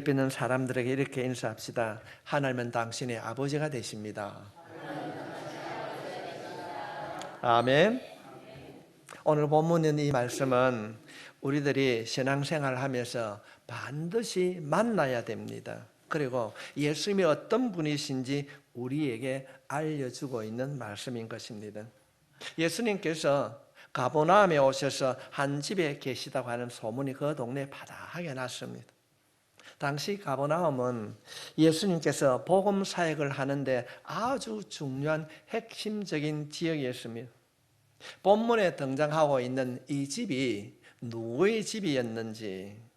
뵙는 사람들에게 이렇게 인사합시다. 하나님은 당신의 아버지가 되십니다. 아멘. 오늘 본문의 이 말씀은 우리들이 신앙생활을 하면서 반드시 만나야 됩니다. 그리고 예수님이 어떤 분이신지 우리에게 알려주고 있는 말씀인 것입니다. 예수님께서 가버나움에 오셔서 한 집에 계시다고 하는 소문이 그 동네에 바다하게 났습니다. 당시 가버나움은 예수님께서 복음 사역을 하는데 아주 중요한 핵심적인 지역이었습니다. 본문에 등장하고 있는 이 집이 누구의 집이었는지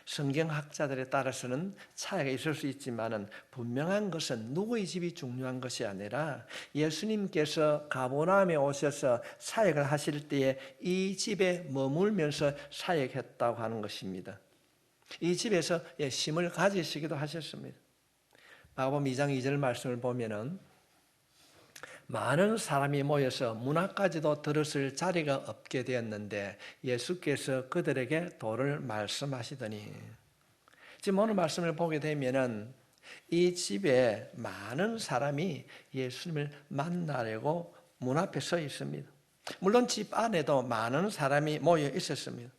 성경학자들에 따라서는 차이가 있을 수 있지만 분명한 것은 누구의 집이 중요한 것이 아니라 예수님께서 가버나움에 오셔서 사역을 하실 때에 이 집에 머물면서 사역했다고 하는 것입니다. 이 집에서 힘을 가지시기도 하셨습니다. 마가복음 2장 2절 말씀을 보면은 많은 사람이 모여서 문화까지도 들었을 자리가 없게 되었는데 예수께서 그들에게 도를 말씀하시더니, 지금 오늘 말씀을 보게 되면은 이 집에 많은 사람이 예수님을 만나려고 문 앞에 서 있습니다. 물론 집 안에도 많은 사람이 모여 있었습니다.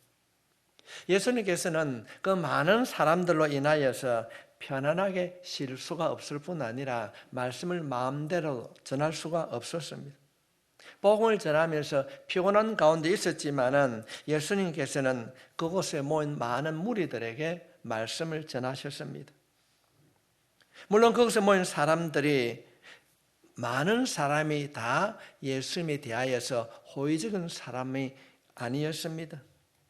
예수님께서는 그 많은 사람들로 인하여서 편안하게 쉴 수가 없을 뿐 아니라 말씀을 마음대로 전할 수가 없었습니다. 복음을 전하면서 피곤한 가운데 있었지만은 예수님께서는 그곳에 모인 많은 무리들에게 말씀을 전하셨습니다. 물론 그곳에 모인 사람들이 많은 사람이 다 예수님에 대하여서 호의적인 사람이 아니었습니다.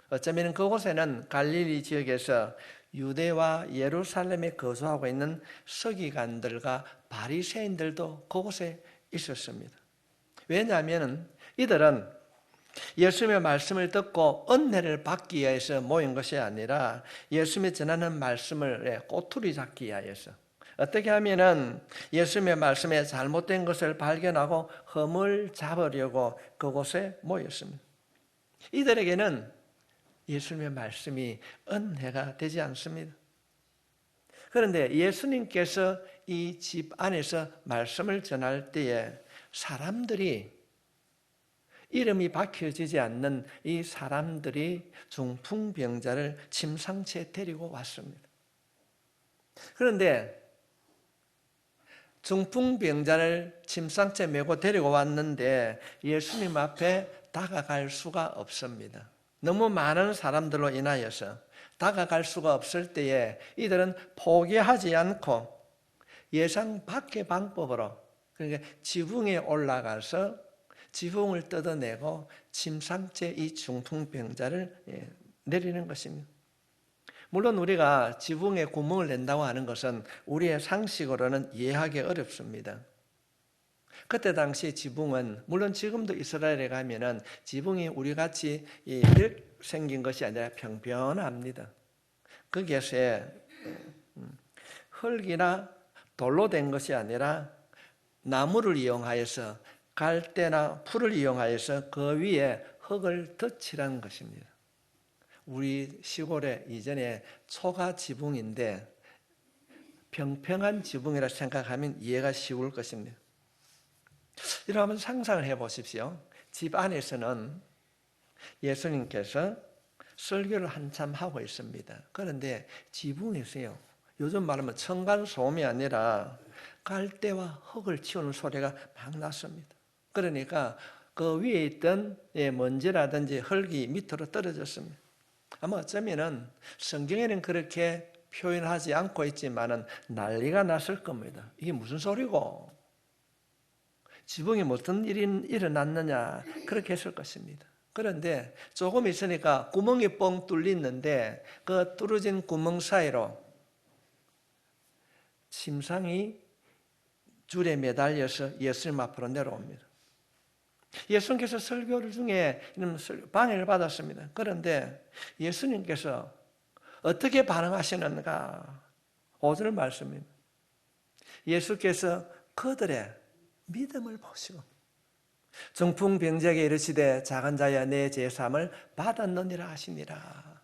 어쩌면 그곳에는 갈릴리 지역에서 유대와 예루살렘에 거주하고 있는 서기관들과 바리새인들도 그곳에 있었습니다. 왜냐하면 이들은 예수님의 말씀을 듣고 은혜를 받기 위해서 모인 것이 아니라 예수님이 전하는 말씀을 꼬투리 잡기 위해서, 어떻게 하면은 예수님의 말씀에 잘못된 것을 발견하고 흠을 잡으려고 그곳에 모였습니다. 이들에게는 예수님의 말씀이 은혜가 되지 않습니다. 그런데 예수님께서 이 집 안에서 말씀을 전할 때에 사람들이, 이름이 밝혀지지 않는 이 사람들이 중풍병자를 침상채 데리고 왔습니다. 그런데 중풍병자를 침상채 메고 데리고 왔는데 예수님 앞에 다가갈 수가 없습니다. 너무 많은 사람들로 인하여서 다가갈 수가 없을 때에 이들은 포기하지 않고 예상 밖의 방법으로, 그러니까 지붕에 올라가서 지붕을 뜯어내고 침상채 이 중풍병자를 내리는 것입니다. 물론 우리가 지붕에 구멍을 낸다고 하는 것은 우리의 상식으로는 이해하기 어렵습니다. 그때 당시 지붕은, 물론 지금도 이스라엘에 가면은 지붕이 우리같이 이렇게 생긴 것이 아니라 평평합니다. 거기에서 흙이나 돌로 된 것이 아니라 나무를 이용하여서, 갈대나 풀을 이용하여서 그 위에 흙을 덧칠한 것입니다. 우리 시골에 이전에 초가 지붕인데 평평한 지붕이라 생각하면 이해가 쉬울 것입니다. 이렇게 한번 상상을 해보십시오. 집 안에서는 예수님께서 설교를 한참 하고 있습니다. 그런데 지붕에서요, 요즘 말하면 층간소음이 아니라 갈대와 흙을 치우는 소리가 막 났습니다. 그러니까 그 위에 있던 먼지라든지 흙이 밑으로 떨어졌습니다. 아마 어쩌면은 성경에는 그렇게 표현하지 않고 있지만은 난리가 났을 겁니다. 이게 무슨 소리고? 지붕에 무슨 일이 일어났느냐, 그렇게 했을 것입니다. 그런데 조금 있으니까 구멍이 뻥 뚫리는데 그 뚫어진 구멍 사이로 침상이 줄에 매달려서 예수님 앞으로 내려옵니다. 예수님께서 설교를 중에 방해를 받았습니다. 그런데 예수님께서 어떻게 반응하시는가? 5절 말씀입니다. 예수께서 그들의 믿음을 보시고 중풍병자에게 이르시되 작은 자야 내 죄사함을 받았느니라 하시니라.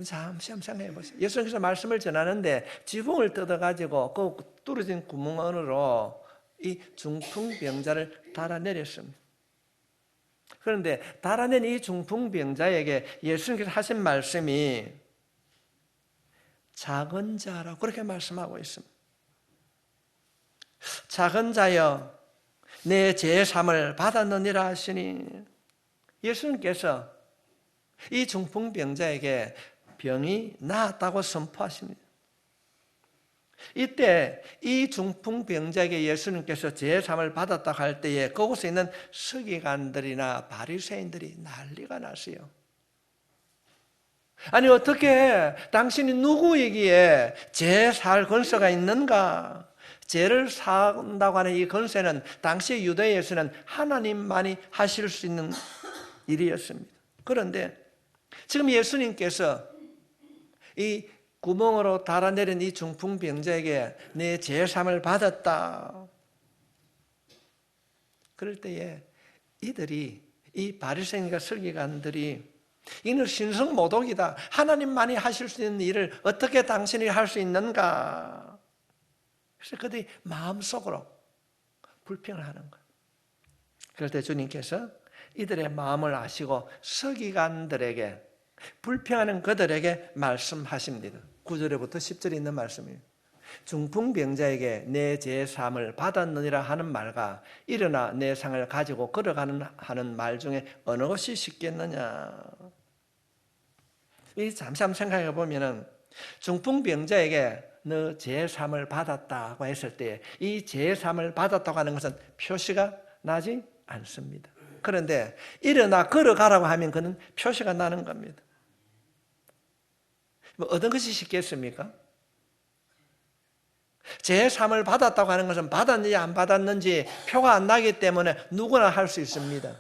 잠시 한번 생각해 보세요. 예수님께서 말씀을 전하는데 지붕을 뜯어가지고 그 뚫어진 구멍 안으로 이 중풍병자를 달아내렸습니다. 그런데 달아낸 이 중풍병자에게 예수님께서 하신 말씀이 작은 자라고 그렇게 말씀하고 있습니다. 작은 자여 내 제삼을 받았느니라 하시니, 예수님께서 이 중풍병자에게 병이 나았다고 선포하십니다. 이때 이 중풍병자에게 예수님께서 제삼을 받았다고 할 때에 그곳에 있는 서기관들이나 바리새인들이 난리가 났어요. 아니 어떻게 당신이 누구이기에 죄 살 권세가 있는가? 죄를 산다고 하는 이 권세는 당시 유대에서는 하나님만이 하실 수 있는 일이었습니다. 그런데 지금 예수님께서 이 구멍으로 달아내린 이 중풍병자에게 내 제삼을 받았다. 그럴 때에 이들이, 이 바리새인과 서기관들이 이는 신성모독이다. 하나님만이 하실 수 있는 일을 어떻게 당신이 할 수 있는가? 그래서 그들이 마음속으로 불평을 하는 거예요. 그럴 때 주님께서 이들의 마음을 아시고 서기관들에게, 불평하는 그들에게 말씀하십니다. 9절부터 10절에 있는 말씀이에요. 중풍병자에게 내 제삼을 받았느니라 하는 말과 일어나 내 상을 가지고 걸어가는 하는 말 중에 어느 것이 쉽겠느냐? 잠시 한번 생각해 보면은 중풍병자에게 너 제삼을 받았다고 했을 때 이 제삼을 받았다고 하는 것은 표시가 나지 않습니다. 그런데 일어나 걸어가라고 하면 그는 표시가 나는 겁니다. 뭐 어떤 것이 쉽겠습니까? 제삼을 받았다고 하는 것은 받았는지 안 받았는지 표가 안 나기 때문에 누구나 할 수 있습니다.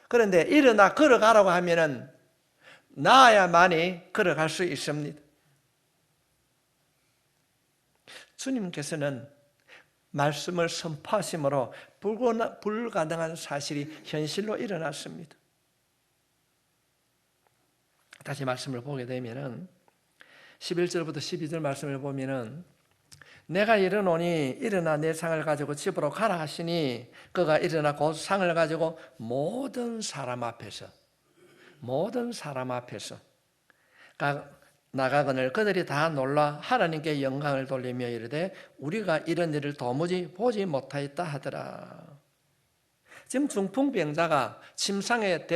그런데 일어나 걸어가라고 하면은 나야만이 걸어갈 수 있습니다. 주님께서는 말씀을 선포하심으로 불가능한 사실이 현실로 일어났습니다. 다시 말씀을 보게 되면은 11절부터 12절 말씀을 보면은 내가 이르노니 일어나 내 상을 가지고 집으로 가라 하시니 그가 일어나 곧 상을 가지고 모든 사람 앞에서 나가거늘 그들이 다 놀라 하나님께 영광을 돌리며 이르되 우리가 이런 일을 도무지 보지 못하였다 하더라. 지금 중풍병자가 침상에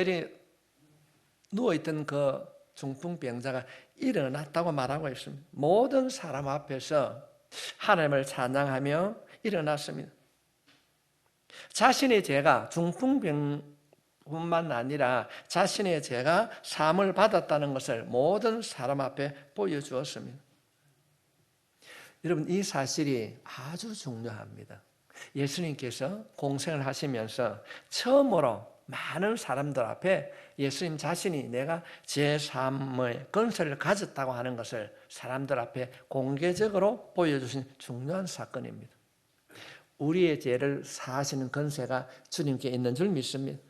누워있던 그 중풍병자가 일어났다고 말하고 있습니다. 모든 사람 앞에서 하나님을 찬양하며 일어났습니다. 자신의 죄가, 중풍병뿐만 아니라 자신의 죄가 사함을 받았다는 것을 모든 사람 앞에 보여주었습니다. 여러분, 이 사실이 아주 중요합니다. 예수님께서 공생을 하시면서 처음으로 많은 사람들 앞에 예수님 자신이 내가 제3의 권세를 가졌다고 하는 것을 사람들 앞에 공개적으로 보여주신 중요한 사건입니다. 우리의 죄를 사하시는 권세가 주님께 있는 줄 믿습니다.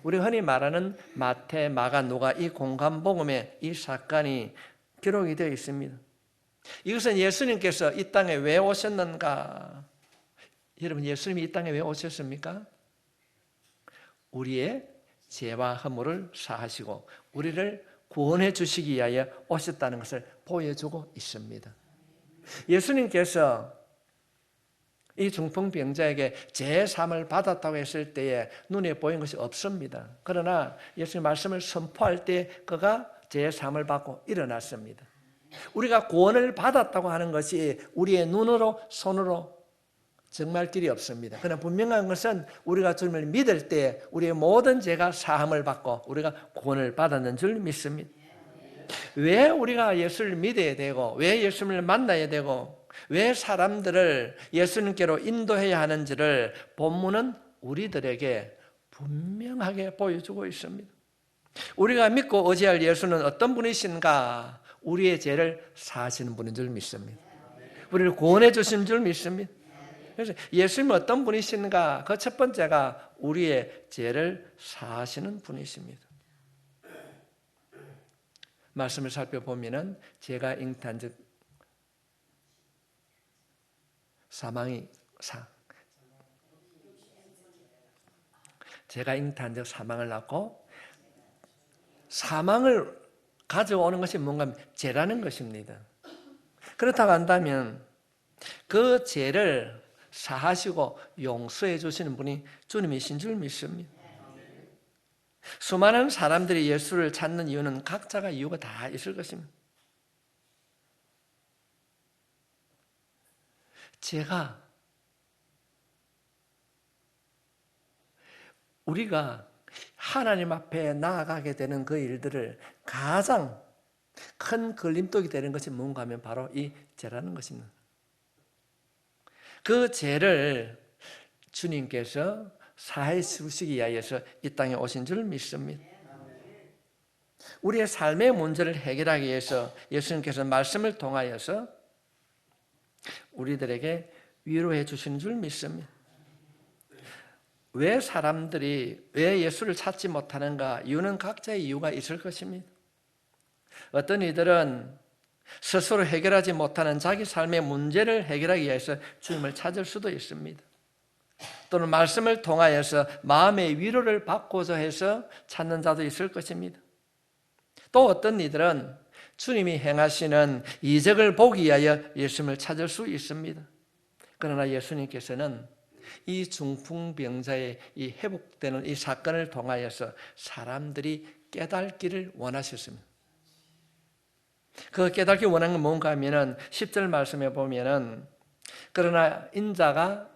우리 흔히 말하는 마태, 마가, 누가 이 공간복음에 이 사건이 기록이 되어 있습니다. 이것은 예수님께서 이 땅에 왜 오셨는가? 여러분, 예수님이 이 땅에 왜 오셨습니까? 우리의 죄와 허물을 사하시고 우리를 구원해 주시기 위하여 오셨다는 것을 보여주고 있습니다. 예수님께서 이 중풍병자에게 제3을 받았다고 했을 때에 눈에 보인 것이 없습니다. 그러나 예수님 말씀을 선포할 때 그가 제3을 받고 일어났습니다. 우리가 구원을 받았다고 하는 것이 우리의 눈으로 손으로 정말 길이 없습니다. 그러나 분명한 것은 우리가 주님을 믿을 때 우리의 모든 죄가 사함을 받고 우리가 구원을 받았는 줄 믿습니다. 왜 우리가 예수를 믿어야 되고 왜 예수님을 만나야 되고 왜 사람들을 예수님께로 인도해야 하는지를 본문은 우리들에게 분명하게 보여주고 있습니다. 우리가 믿고 의지할 예수는 어떤 분이신가? 우리의 죄를 사하시는 분인 줄 믿습니다. 우리를 구원해 주신 줄 믿습니다. 그래서 예수님은 어떤 분이신가? 그 첫 번째가 우리의 죄를 사하시는 분이십니다. 말씀을 살펴보면은 제가 잉태한 즉 제가 잉태한 즉 사망을 낳고, 사망을 가져오는 것이 뭔가 죄라는 것입니다. 그렇다고 한다면 그 죄를 사하시고 용서해 주시는 분이 주님이신 줄 믿습니다. 수많은 사람들이 예수를 찾는 이유는 각자가 이유가 다 있을 것입니다. 제가 우리가 하나님 앞에 나아가게 되는 그 일들을 가장 큰 걸림돌이 되는 것이 뭔가 하면 바로 이 죄라는 것입니다. 그 죄를 주님께서 사해 주시기 위하여서 이 땅에 오신 줄 믿습니다. 우리의 삶의 문제를 해결하기 위해서 예수님께서 말씀을 통하여서 우리들에게 위로해 주시는 줄 믿습니다. 왜 사람들이 왜 예수를 찾지 못하는가? 이유는 각자의 이유가 있을 것입니다. 어떤 이들은 스스로 해결하지 못하는 자기 삶의 문제를 해결하기 위해서 주님을 찾을 수도 있습니다. 또는 말씀을 통하여서 마음의 위로를 받고자 해서 찾는 자도 있을 것입니다. 또 어떤 이들은 주님이 행하시는 이적을 보기 위하여 예수님을 찾을 수 있습니다. 그러나 예수님께서는 이 중풍병자의 이 회복되는 이 사건을 통하여서 사람들이 깨닫기를 원하셨습니다. 그 깨닫기 원하는 건 뭔가 하면은 10절 말씀에 보면은 그러나 인자가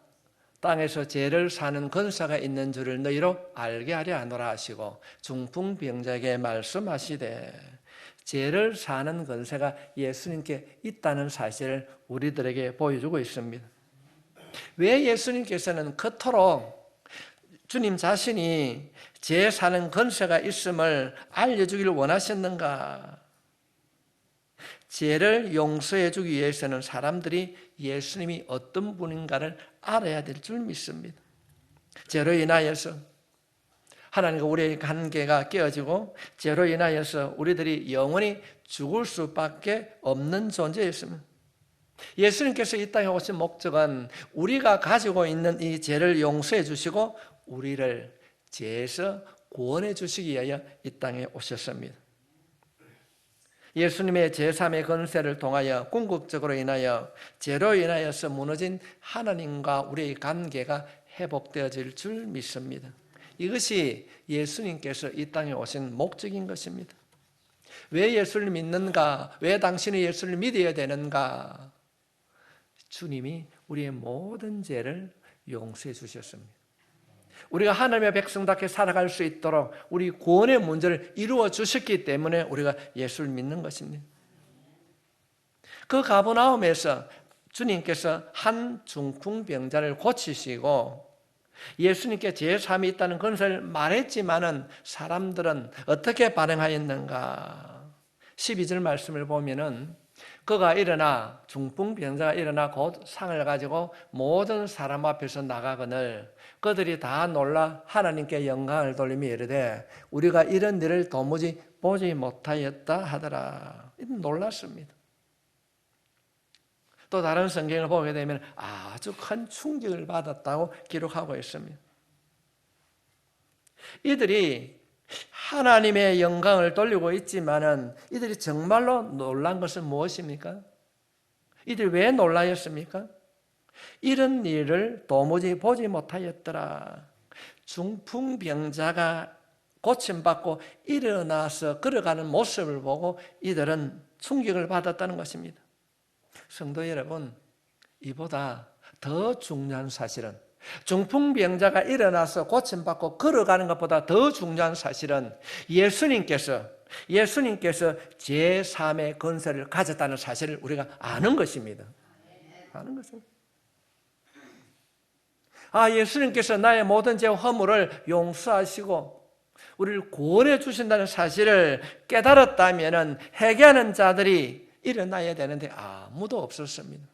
땅에서 죄를 사는 권세가 있는 줄을 너희로 알게 하려 하노라 하시고 중풍병자에게 말씀하시되 죄를 사는 권세가 예수님께 있다는 사실을 우리들에게 보여주고 있습니다. 왜 예수님께서는 그토록 주님 자신이 죄 사는 권세가 있음을 알려주기를 원하셨는가? 죄를 용서해 주기 위해서는 사람들이 예수님이 어떤 분인가를 알아야 될 줄 믿습니다. 죄로 인하여서 하나님과 우리의 관계가 깨어지고 죄로 인하여서 우리들이 영원히 죽을 수밖에 없는 존재였습니다. 예수님께서 이 땅에 오신 목적은 우리가 가지고 있는 이 죄를 용서해 주시고 우리를 죄에서 구원해 주시기 위하여 이 땅에 오셨습니다. 예수님의 제3의 권세를 통하여 궁극적으로 인하여 죄로 인하여서 무너진 하나님과 우리의 관계가 회복되어질 줄 믿습니다. 이것이 예수님께서 이 땅에 오신 목적인 것입니다. 왜 예수를 믿는가? 왜 당신이 예수를 믿어야 되는가? 주님이 우리의 모든 죄를 용서해 주셨습니다. 우리가 하나님의 백성답게 살아갈 수 있도록 우리 구원의 문제를 이루어 주셨기 때문에 우리가 예수를 믿는 것입니다. 그 가버나움에서 주님께서 한 중풍병자를 고치시고 예수님께 제3이 있다는 권세를 말했지만은 사람들은 어떻게 반응하였는가? 12절 말씀을 보면은 그가 일어나 중풍병자가 일어나 곧 상을 가지고 모든 사람 앞에서 나가거늘 그들이 다 놀라 하나님께 영광을 돌리며 이르되 우리가 이런 일을 도무지 보지 못하였다 하더라. 놀랐습니다. 또 다른 성경을 보게 되면 아주 큰 충격을 받았다고 기록하고 있습니다. 이들이 하나님의 영광을 돌리고 있지만은 이들이 정말로 놀란 것은 무엇입니까? 이들이 왜 놀라였습니까? 이런 일을 도무지 보지 못하였더라. 중풍병자가 고침받고 일어나서 걸어가는 모습을 보고 이들은 충격을 받았다는 것입니다. 성도 여러분, 이보다 더 중요한 사실은 중풍병자가 일어나서 고침받고 걸어가는 것보다 더 중요한 사실은 예수님께서 제3의 권세를 가졌다는 사실을 우리가 아는 것입니다. 아는 것입니다. 예수님께서 나의 모든 죄와 허물을 용서하시고 우리를 구원해 주신다는 사실을 깨달았다면 회개하는 자들이 일어나야 되는데 아무도 없었습니다.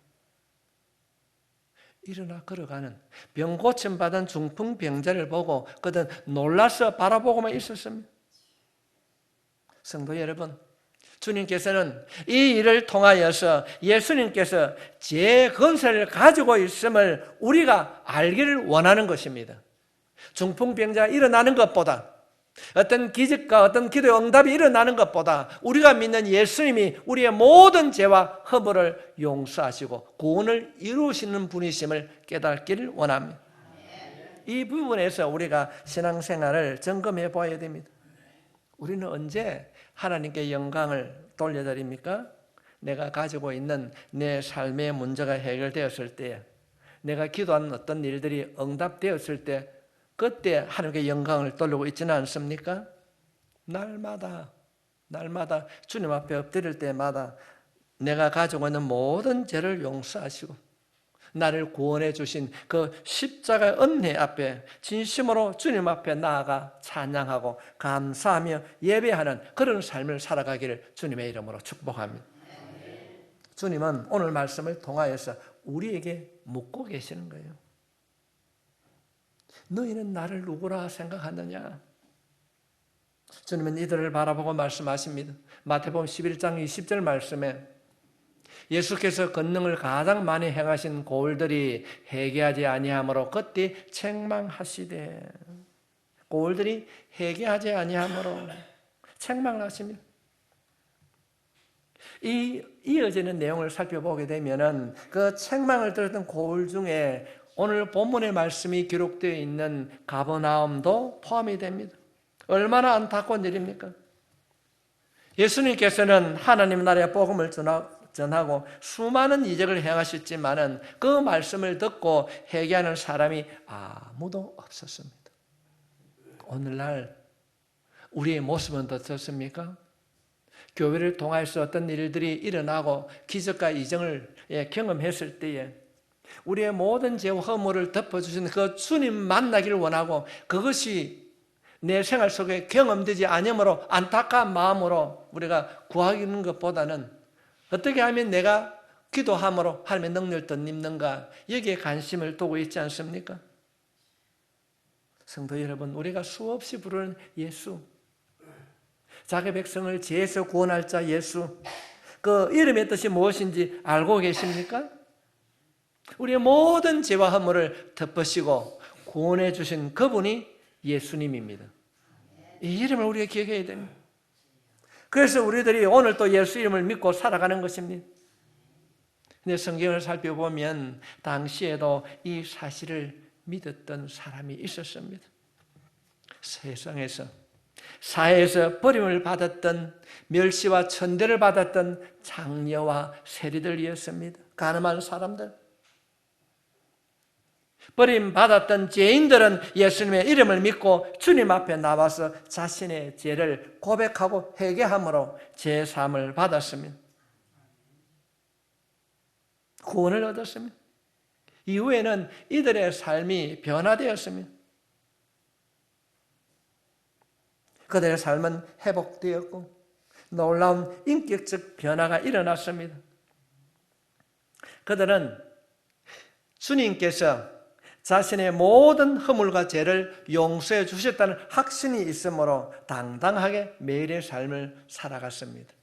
일어나 걸어가는 병 고침받은 중풍병자를 보고 그들은 놀라서 바라보고만 있었습니다. 성도 여러분, 주님께서는 이 일을 통하여서 예수님께서 재건설을 가지고 있음을 우리가 알기를 원하는 것입니다. 중풍병자가 일어나는 것보다, 어떤 기적과 어떤 기도의 응답이 일어나는 것보다 우리가 믿는 예수님이 우리의 모든 죄와 허물을 용서하시고 구원을 이루시는 분이심을 깨닫기를 원합니다. 이 부분에서 우리가 신앙생활을 점검해 봐야 됩니다. 우리는 언제 하나님께 영광을 돌려드립니까? 내가 가지고 있는 내 삶의 문제가 해결되었을 때, 내가 기도한 어떤 일들이 응답되었을 때, 그때 하나님께 영광을 돌리고 있지는 않습니까? 날마다 주님 앞에 엎드릴 때마다 내가 가지고 있는 모든 죄를 용서하시고 나를 구원해 주신 그 십자가의 은혜 앞에 진심으로 주님 앞에 나아가 찬양하고 감사하며 예배하는 그런 삶을 살아가기를 주님의 이름으로 축복합니다. 주님은 오늘 말씀을 통하여서 우리에게 묻고 계시는 거예요. 너희는 나를 누구라 생각하느냐? 주님은 이들을 바라보고 말씀하십니다. 마태복음 11장 20절 말씀에 예수께서 권능을 가장 많이 행하신 고을들이 회개하지 아니하므로 그때 책망하시되, 고을들이 회개하지 아니하므로 책망을 하십니다. 이 이어지는 내용을 살펴보게 되면은 그 책망을 들었던 고을 중에 오늘 본문의 말씀이 기록되어 있는 가버나움도 포함이 됩니다. 얼마나 안타까운 일입니까? 예수님께서는 하나님 나라의 복음을 전하고 수많은 이적을 행하셨지만은 그 말씀을 듣고 회개하는 사람이 아무도 없었습니다. 오늘날 우리의 모습은 어떻습니까? 교회를 통해서 어떤 일들이 일어나고 기적과 이적을 경험했을 때에 우리의 모든 죄와 허물을 덮어주신 그 주님 만나기를 원하고 그것이 내 생활 속에 경험되지 않으므로 안타까운 마음으로 우리가 구하는 것보다는 어떻게 하면 내가 기도함으로 하나님의 능력을 덧입는가 여기에 관심을 두고 있지 않습니까? 성도 여러분, 우리가 수없이 부르는 예수, 자기 백성을 죄에서 구원할 자 예수, 그 이름의 뜻이 무엇인지 알고 계십니까? 우리의 모든 죄와 허물을 덮으시고 구원해 주신 그분이 예수님입니다. 이 이름을 우리가 기억해야 됩니다. 그래서 우리들이 오늘 또 예수 이름을 믿고 살아가는 것입니다. 근데 성경을 살펴보면 당시에도 이 사실을 믿었던 사람이 있었습니다. 세상에서, 사회에서 버림을 받았던, 멸시와 천대를 받았던 장녀와 세리들이었습니다. 가늠한 사람들. 버림받았던 죄인들은 예수님의 이름을 믿고 주님 앞에 나와서 자신의 죄를 고백하고 회개함으로 죄사함을 받았습니다. 구원을 얻었습니다. 이후에는 이들의 삶이 변화되었습니다. 그들의 삶은 회복되었고 놀라운 인격적 변화가 일어났습니다. 그들은 주님께서 자신의 모든 허물과 죄를 용서해 주셨다는 확신이 있으므로 당당하게 매일의 삶을 살아갔습니다.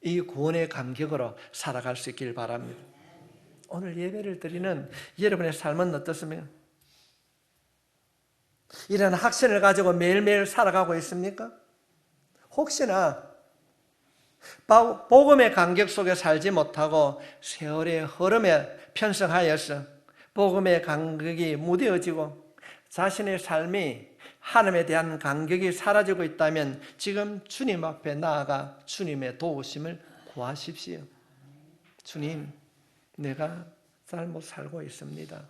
이 구원의 감격으로 살아갈 수 있길 바랍니다. 오늘 예배를 드리는 여러분의 삶은 어떻습니까? 이런 확신을 가지고 매일매일 살아가고 있습니까? 혹시나 복음의 감격 속에 살지 못하고 세월의 흐름에 편승하여서 복음의 감격이 무뎌지고 자신의 삶이 하나님에 대한 감격이 사라지고 있다면 지금 주님 앞에 나아가 주님의 도우심을 구하십시오. 주님, 내가 잘못 살고 있습니다.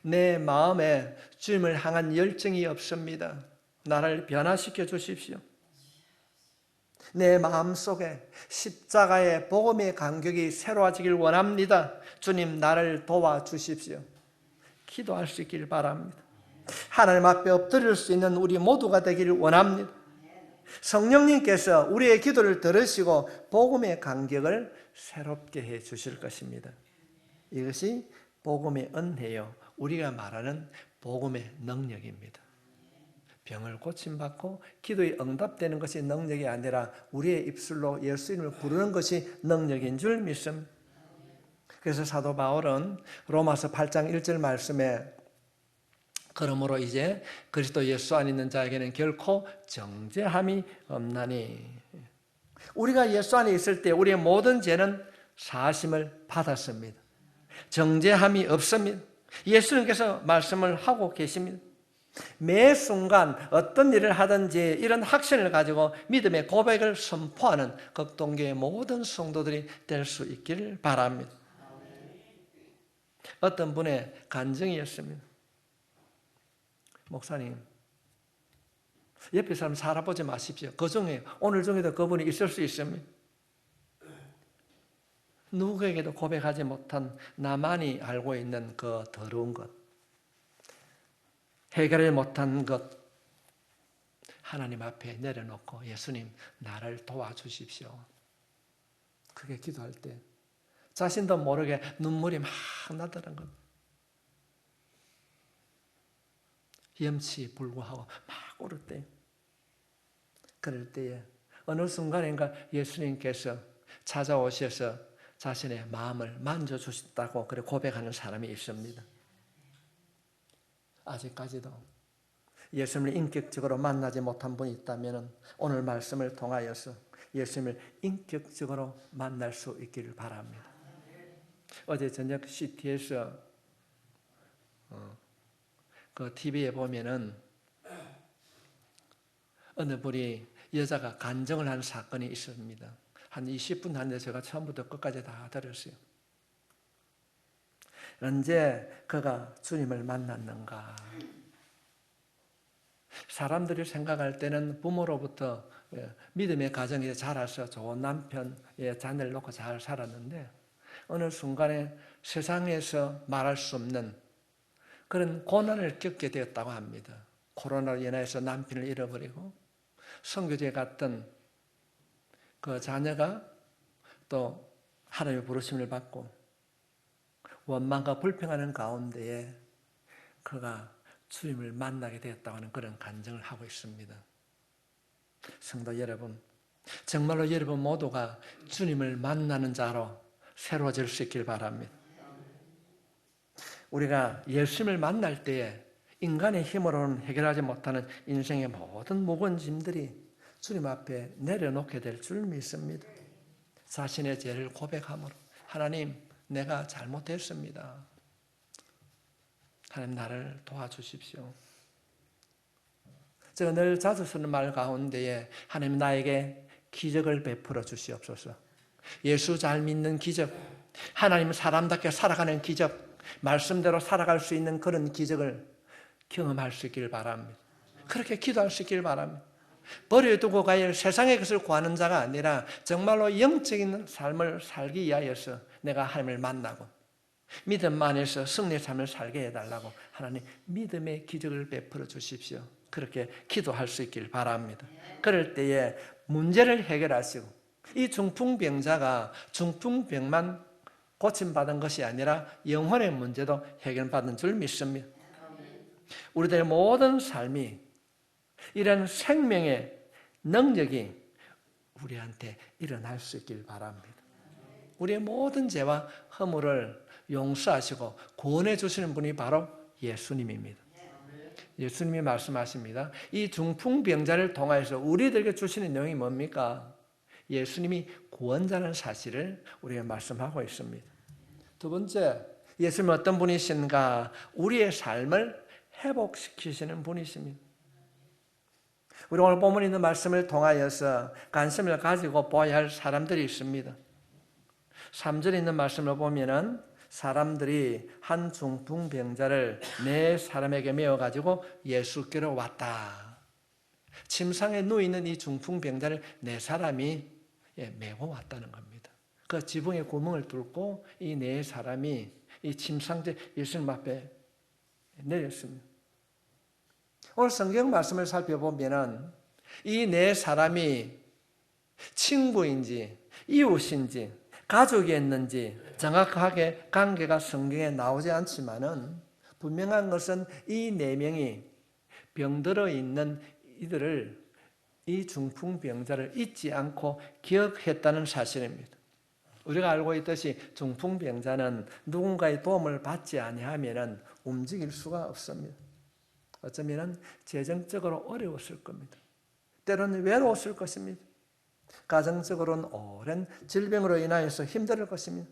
내 마음에 주님을 향한 열정이 없습니다. 나를 변화시켜 주십시오. 내 마음속에 십자가의 복음의 감격이 새로워지길 원합니다. 주님, 나를 도와주십시오. 기도할 수 있기를 바랍니다. 하나님 앞에 엎드릴 수 있는 우리 모두가 되기를 원합니다. 성령님께서 우리의 기도를 들으시고 복음의 감격을 새롭게 해 주실 것입니다. 이것이 복음의 은혜요, 우리가 말하는 복음의 능력입니다. 병을 고침받고 기도에 응답되는 것이 능력이 아니라 우리의 입술로 예수 이름을 부르는 것이 능력인 줄 믿습니다. 그래서 사도 바울은 로마서 8장 1절 말씀에 그러므로 이제 그리스도 예수 안에 있는 자에게는 결코 정죄함이 없나니, 우리가 예수 안에 있을 때 우리의 모든 죄는 사하심을 받았습니다. 정죄함이 없습니다. 예수님께서 말씀을 하고 계십니다. 매 순간 어떤 일을 하든지 이런 확신을 가지고 믿음의 고백을 선포하는 극동교의 모든 성도들이 될 수 있기를 바랍니다. 어떤 분의 간증이었습니다. 목사님, 옆에 사람 살아보지 마십시오. 그 중에 오늘 중에도 그분이 있을 수 있습니다. 누구에게도 고백하지 못한 나만이 알고 있는 그 더러운 것, 해결을 못한 것, 하나님 앞에 내려놓고 예수님 나를 도와주십시오. 그게 기도할 때 자신도 모르게 눈물이 막 나더란 것. 염치불구하고 막 오를 때, 그럴 때에 어느 순간인가 예수님께서 찾아오셔서 자신의 마음을 만져주셨다고 그렇게 고백하는 사람이 있습니다. 아직까지도 예수님을 인격적으로 만나지 못한 분이 있다면 오늘 말씀을 통하여서 예수님을 인격적으로 만날 수 있기를 바랍니다. 어제 저녁 CT에서 그 TV에 보면은 어느 분이 여자가 간증을 한 사건이 있습니다. 한 20분 하는데 제가 처음부터 끝까지 다 들었어요. 언제 그가 주님을 만났는가? 사람들이 생각할 때는 부모로부터 믿음의 가정에 자라서 좋은 남편의 자녀를 놓고 잘 살았는데 어느 순간에 세상에서 말할 수 없는 그런 고난을 겪게 되었다고 합니다. 코로나로 인해서 남편을 잃어버리고 선교지에 갔던 그 자녀가 또 하나님의 부르심을 받고 원망과 불평하는 가운데에 그가 주님을 만나게 되었다고 하는 그런 간증을 하고 있습니다. 성도 여러분, 정말로 여러분 모두가 주님을 만나는 자로 새로워질 수 있길 바랍니다. 우리가 예수님을 만날 때에 인간의 힘으로는 해결하지 못하는 인생의 모든 무거운 짐들이 주님 앞에 내려놓게 될 줄 믿습니다. 자신의 죄를 고백함으로 하나님, 내가 잘못했습니다. 하나님, 나를 도와주십시오. 제가 늘 자주 쓰는 말 가운데에 하나님, 나에게 기적을 베풀어 주시옵소서. 예수 잘 믿는 기적, 하나님 사람답게 살아가는 기적, 말씀대로 살아갈 수 있는 그런 기적을 경험할 수 있기를 바랍니다. 그렇게 기도할 수 있기를 바랍니다. 버려두고 가야 할 세상의 것을 구하는 자가 아니라 정말로 영적인 삶을 살기 위하여서 내가 하나님을 만나고 믿음 안에서 승리의 삶을 살게 해달라고 하나님 믿음의 기적을 베풀어 주십시오. 그렇게 기도할 수 있기를 바랍니다. 그럴 때에 문제를 해결하시고 이 중풍병자가 중풍병만 고침받은 것이 아니라 영혼의 문제도 해결받은 줄 믿습니다. 우리들의 모든 삶이 이런 생명의 능력이 우리한테 일어날 수 있길 바랍니다. 우리의 모든 죄와 허물을 용서하시고 구원해 주시는 분이 바로 예수님입니다. 예수님이 말씀하십니다. 이 중풍병자를 통하여서 우리들에게 주시는 내용이 뭡니까? 예수님이 구원자라는 사실을 우리가 말씀하고 있습니다. 두 번째, 예수님은 어떤 분이신가? 우리의 삶을 회복시키시는 분이십니다. 우리 오늘 본문에 있는 말씀을 통하여서 관심을 가지고 보아야 할 사람들이 있습니다. 3절에 있는 말씀을 보면은 사람들이 한 중풍병자를 네 사람에게 메어가지고 예수께로 왔다. 침상에 누워있는 이 중풍병자를 네 사람이 메고 왔다는 겁니다. 그 지붕에 구멍을 뚫고 이 네 사람이 이 침상제 예수님 앞에 내렸습니다. 오늘 성경 말씀을 살펴보면 이 네 사람이 친구인지 이웃인지 가족이었는지 정확하게 관계가 성경에 나오지 않지만은 분명한 것은 이 네 명이 병들어 있는 이들을, 이 중풍병자를 잊지 않고 기억했다는 사실입니다. 우리가 알고 있듯이 중풍병자는 누군가의 도움을 받지 아니하면 움직일 수가 없습니다. 어쩌면 재정적으로 어려웠을 겁니다. 때로는 외로웠을 것입니다. 가정적으로는 오랜 질병으로 인하여서 힘들 것입니다.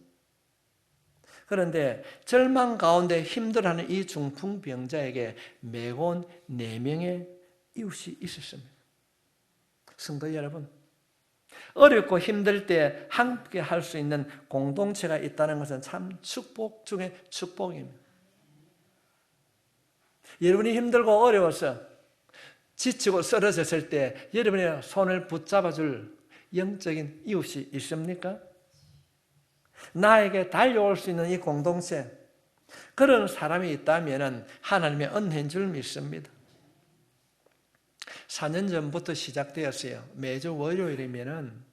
그런데 절망 가운데 힘들어하는 이 중풍병자에게 매곤 4명의 이웃이 있었습니다. 성도 여러분, 어렵고 힘들 때 함께 할 수 있는 공동체가 있다는 것은 참 축복 중에 축복입니다. 여러분이 힘들고 어려워서 지치고 쓰러졌을 때 여러분의 손을 붙잡아줄 영적인 이웃이 있습니까? 나에게 달려올 수 있는 이 공동체, 그런 사람이 있다면 하나님의 은혜인 줄 믿습니다. 4년 전부터 시작되었어요. 매주 월요일이면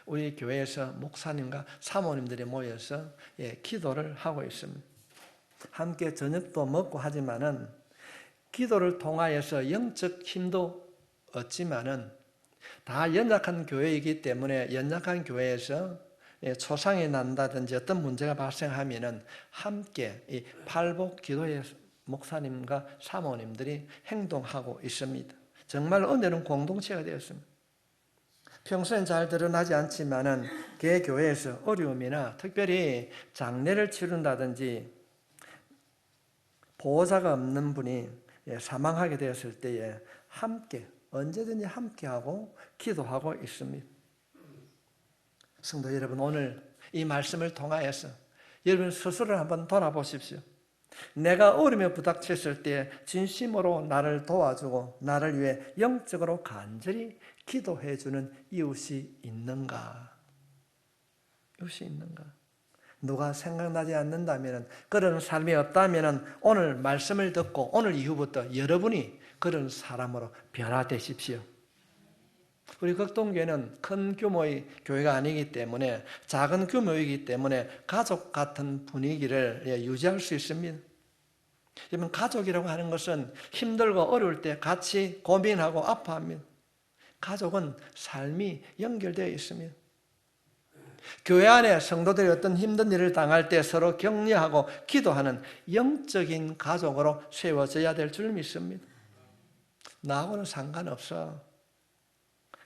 우리 교회에서 목사님과 사모님들이 모여서 기도를 하고 있습니다. 함께 저녁도 먹고 하지만은 기도를 통하여서 영적 힘도 얻지만은 다 연약한 교회이기 때문에 연약한 교회에서 초상이 난다든지 어떤 문제가 발생하면은 함께 이 팔복 기도의 목사님과 사모님들이 행동하고 있습니다. 정말 은혜로운 공동체가 되었습니다. 평소엔 잘 드러나지 않지만은 개 교회에서 어려움이나 특별히 장례를 치른다든지 보호자가 없는 분이 사망하게 되었을 때에 함께 언제든지 함께하고 기도하고 있습니다. 성도 여러분, 오늘 이 말씀을 통하여서 여러분 스스로를 한번 돌아보십시오. 내가 어려움에 부닥쳤을 때 진심으로 나를 도와주고 나를 위해 영적으로 간절히 기도해 주는 이웃이 있는가? 이웃이 있는가? 누가 생각나지 않는다면, 그런 사람이 없다면 오늘 말씀을 듣고 오늘 이후부터 여러분이 그런 사람으로 변화되십시오. 우리 극동교회는 큰 규모의 교회가 아니기 때문에, 작은 규모이기 때문에 가족 같은 분위기를 유지할 수 있습니다. 여러분, 가족이라고 하는 것은 힘들고 어려울 때 같이 고민하고 아파합니다. 가족은 삶이 연결되어 있습니다. 교회 안에 성도들이 어떤 힘든 일을 당할 때 서로 격려하고 기도하는 영적인 가족으로 세워져야 될 줄 믿습니다. 나하고는 상관없어.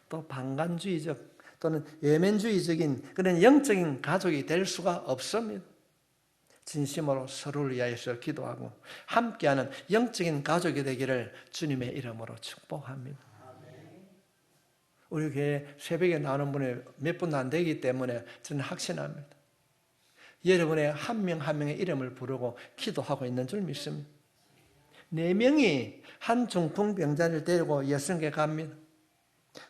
또 방관주의적 또는 외면주의적인 그런 영적인 가족이 될 수가 없습니다. 진심으로 서로를 위하여서 기도하고 함께하는 영적인 가족이 되기를 주님의 이름으로 축복합니다. 우리 교회 새벽에 나오는 분이 몇 분도 안 되기 때문에 저는 확신합니다. 여러분의 한 명 한 명의 이름을 부르고 기도하고 있는 줄 믿습니다. 4명이 한 중풍병자를 데리고 예수님께 갑니다.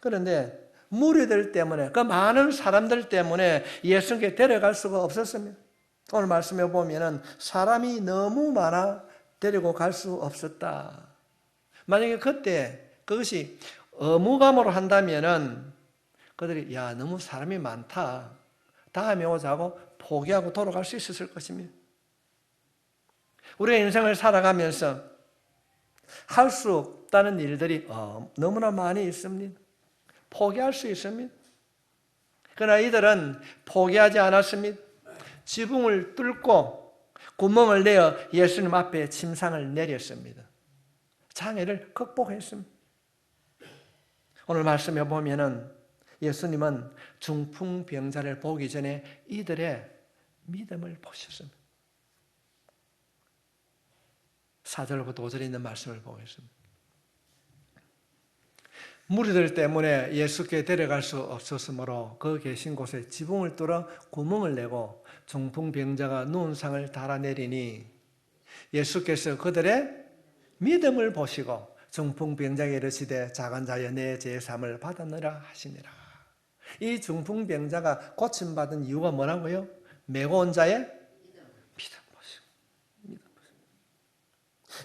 그런데 무리들 때문에, 그 많은 사람들 때문에 예수님께 데려갈 수가 없었습니다. 오늘 말씀에 보면은 사람이 너무 많아 데리고 갈 수 없었다. 만약에 그때 그것이 의무감으로 한다면은 그들이 너무 사람이 많다, 다음에 오자고 포기하고 돌아갈 수 있었을 것입니다. 우리의 인생을 살아가면서 할 수 없다는 일들이 너무나 많이 있습니다. 포기할 수 있습니다. 그러나 이들은 포기하지 않았습니다. 지붕을 뚫고 구멍을 내어 예수님 앞에 침상을 내렸습니다. 장애를 극복했습니다. 오늘 말씀에 보면은 예수님은 중풍병자를 보기 전에 이들의 믿음을 보셨습니다. 4절부터 5절에 있는 말씀을 보겠습니다. 무리들 때문에 예수께 데려갈 수 없었으므로 그 계신 곳에 지붕을 뚫어 구멍을 내고 중풍병자가 누운 상을 달아내리니 예수께서 그들의 믿음을 보시고 중풍병자에게 이르시되 작은 자여 내 제삼을 받았느라 하시니라. 이 중풍병자가 고침받은 이유가 뭐라고요? 메고 온 자의 믿음 보시고.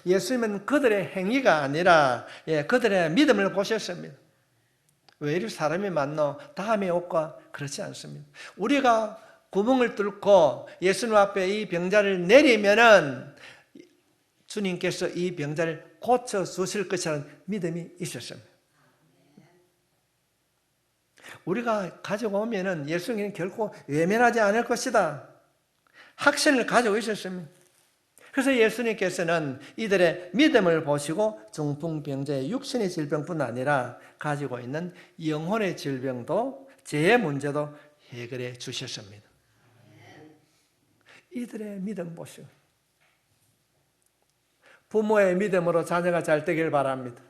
예수님은 그들의 행위가 아니라 그들의 믿음을 보셨습니다. 왜 이리 사람이 많노? 다음에 올까? 그렇지 않습니다. 우리가 구멍을 뚫고 예수님 앞에 이 병자를 내리면은 주님께서 이 병자를 고쳐주실 것이라는 믿음이 있었습니다. 우리가 가지고 오면은 예수님은 결코 외면하지 않을 것이다, 확신을 가지고 있었습니다. 그래서 예수님께서는 이들의 믿음을 보시고 중풍병자의 육신의 질병뿐 아니라 가지고 있는 영혼의 질병도, 죄의 문제도 해결해 주셨습니다. 이들의 믿음 보시고, 부모의 믿음으로 자녀가 잘 되길 바랍니다.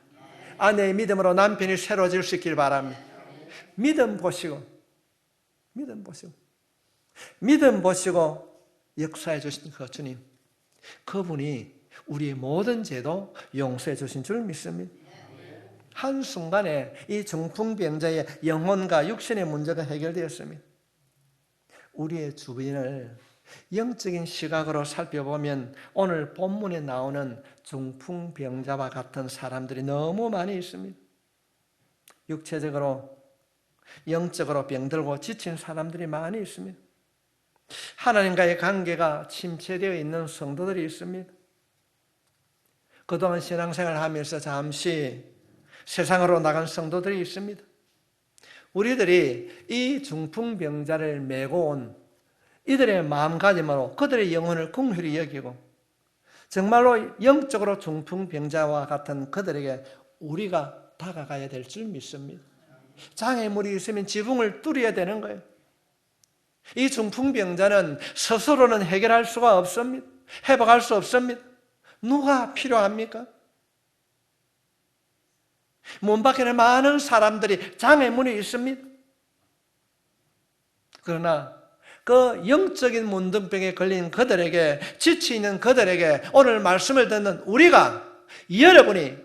아내의 믿음으로 남편이 새로워질 수 있길 바랍니다. 믿음 보시고, 믿음 보시고, 믿음 보시고 역사해 주신 그 주님, 그분이 우리의 모든 죄도 용서해 주신 줄 믿습니다. 한순간에 이 중풍병자의 영혼과 육신의 문제가 해결되었습니다. 우리의 주변을 영적인 시각으로 살펴보면 오늘 본문에 나오는 중풍병자와 같은 사람들이 너무 많이 있습니다. 육체적으로, 영적으로 병들고 지친 사람들이 많이 있습니다. 하나님과의 관계가 침체되어 있는 성도들이 있습니다. 그동안 신앙생활을 하면서 잠시 세상으로 나간 성도들이 있습니다. 우리들이 이 중풍병자를 메고 온 이들의 마음가짐으로 그들의 영혼을 긍휼히 여기고 정말로 영적으로 중풍병자와 같은 그들에게 우리가 다가가야 될 줄 믿습니다. 장애물이 있으면 지붕을 뚫어야 되는 거예요. 이 중풍병자는 스스로는 해결할 수가 없습니다. 회복할 수 없습니다. 누가 필요합니까? 문 밖에는 많은 사람들이 장애물이 있습니다. 그러나 그 영적인 문둥병에 걸린 그들에게, 지치는 그들에게 오늘 말씀을 듣는 우리가, 여러분이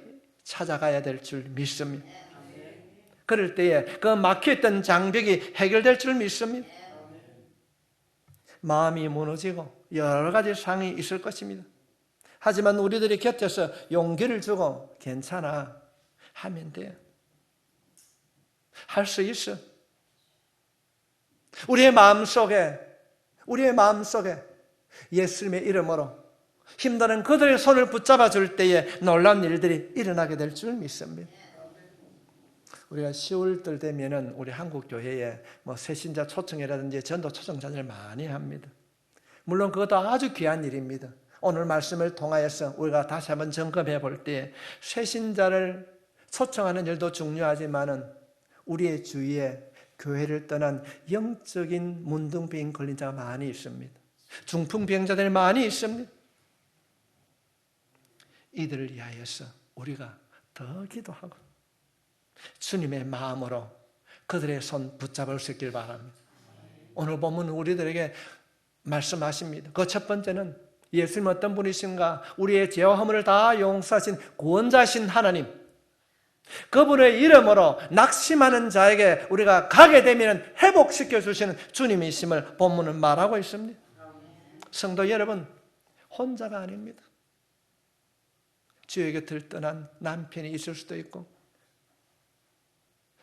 찾아가야 될 줄 믿습니다. 그럴 때에 그 막혀있던 장벽이 해결될 줄 믿습니다. 마음이 무너지고 여러 가지 상황이 있을 것입니다. 하지만 우리들이 곁에서 용기를 주고 괜찮아 하면 돼요. 할 수 있어. 우리의 마음속에 예수님의 이름으로 힘드는 그들의 손을 붙잡아 줄 때에 놀라운 일들이 일어나게 될 줄 믿습니다. 우리가 10월달 되면은 우리 한국 교회에 새신자 초청이라든지 전도 초청 자녀를 많이 합니다. 물론 그것도 아주 귀한 일입니다. 오늘 말씀을 통하여서 우리가 다시 한번 점검해 볼 때 새신자를 초청하는 일도 중요하지만은 우리의 주위에 교회를 떠난 영적인 문둥병 걸린 자가 많이 있습니다. 중풍병자들이 많이 있습니다. 이들을 위하여서 우리가 더 기도하고 주님의 마음으로 그들의 손 붙잡을 수 있길 바랍니다. 오늘 보면 우리들에게 말씀하십니다. 그 첫 번째는 예수님 어떤 분이신가? 우리의 죄와 허물을 다 용서하신 구원자신 하나님, 그분의 이름으로 낙심하는 자에게 우리가 가게 되면 회복시켜 주시는 주님이심을 본문은 말하고 있습니다. 성도 여러분, 혼자가 아닙니다. 주의 곁을 떠난 남편이 있을 수도 있고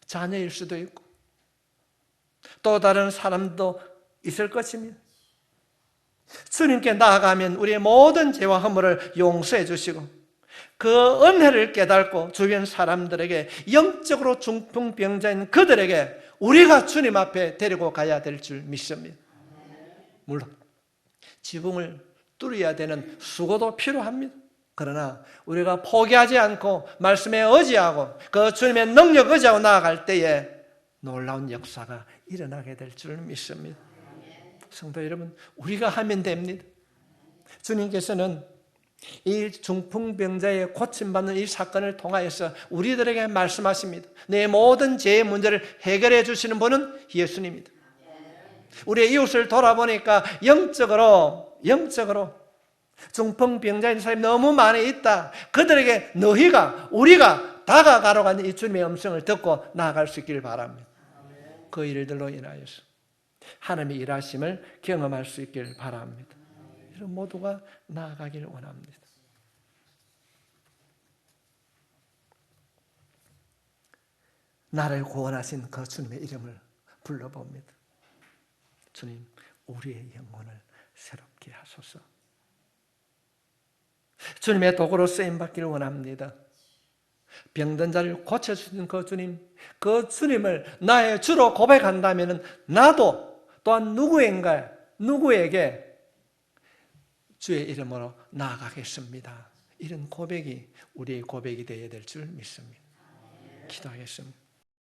자녀일 수도 있고 또 다른 사람도 있을 것입니다. 주님께 나아가면 우리의 모든 죄와 허물을 용서해 주시고 그 은혜를 깨닫고 주변 사람들에게, 영적으로 중풍병자인 그들에게 우리가 주님 앞에 데리고 가야 될 줄 믿습니다. 물론 지붕을 뚫어야 되는 수고도 필요합니다. 그러나 우리가 포기하지 않고 말씀에 의지하고 그 주님의 능력 의지하고 나아갈 때에 놀라운 역사가 일어나게 될 줄 믿습니다. 성도 여러분, 우리가 하면 됩니다. 주님께서는 이 중풍병자의 고침받는 이 사건을 통하여서 우리들에게 말씀하십니다. 내 모든 죄의 문제를 해결해 주시는 분은 예수님입니다. 우리의 이웃을 돌아보니까 영적으로 중풍병자인 사람이 너무 많이 있다. 그들에게 우리가 다가가러 가는 이 주님의 음성을 듣고 나아갈 수 있기를 바랍니다. 그 일들로 인하여서 하나님의 일하심을 경험할 수 있기를 바랍니다. 이런 모두가 나아가기를 원합니다. 나를 구원하신 그 주님의 이름을 불러봅니다. 주님, 우리의 영혼을 새롭게 하소서. 주님의 도구로 쓰임받기를 원합니다. 병든 자를 고쳐주신 그 주님을 나의 주로 고백한다면 나도 또한 누구에게 주의 이름으로 나아가겠습니다. 이런 고백이 우리의 고백이 되어야 될 줄 믿습니다. 기도하겠습니다.